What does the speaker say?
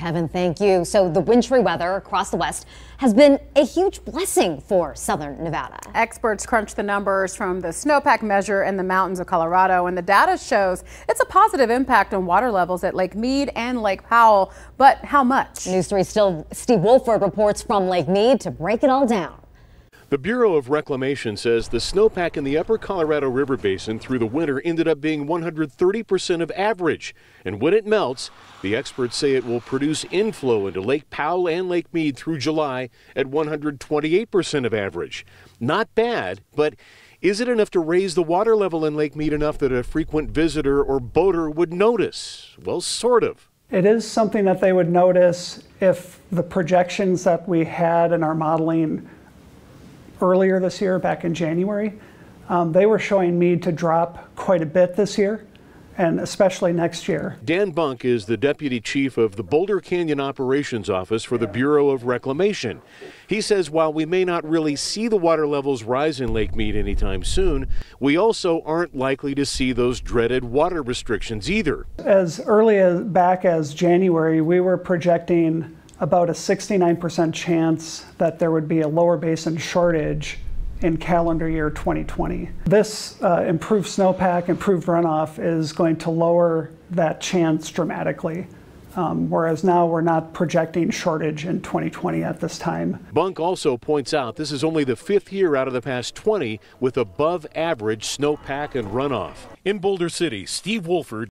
Kevin, thank you. So the wintry weather across the West has been a huge blessing for southern Nevada. Experts crunched the numbers from the snowpack measure in the mountains of Colorado, and the data shows it's a positive impact on water levels at Lake Mead and Lake Powell. But how much? News 3's Steve Wolford reports from Lake Mead to break it all down. The Bureau of Reclamation says the snowpack in the upper Colorado River Basin through the winter ended up being 130% of average. And when it melts, the experts say it will produce inflow into Lake Powell and Lake Mead through July at 128% of average. Not bad, but is it enough to raise the water level in Lake Mead enough that a frequent visitor or boater would notice? Well, sort of. It is something that they would notice if the projections that we had in our modeling earlier this year, back in January, they were showing Mead to drop quite a bit this year, and especially next year. Dan Bunk is the deputy chief of the Boulder Canyon Operations Office for the Bureau of Reclamation. He says while we may not really see the water levels rise in Lake Mead anytime soon, we also aren't likely to see those dreaded water restrictions either. As early as back as January, we were projecting about a 69% chance that there would be a lower basin shortage in calendar year 2020. This improved snowpack, improved runoff is going to lower that chance dramatically, whereas now we're not projecting shortage in 2020 at this time. Bunk also points out this is only the 5th year out of the past 20 with above average snowpack and runoff. In Boulder City, Steve Wolford.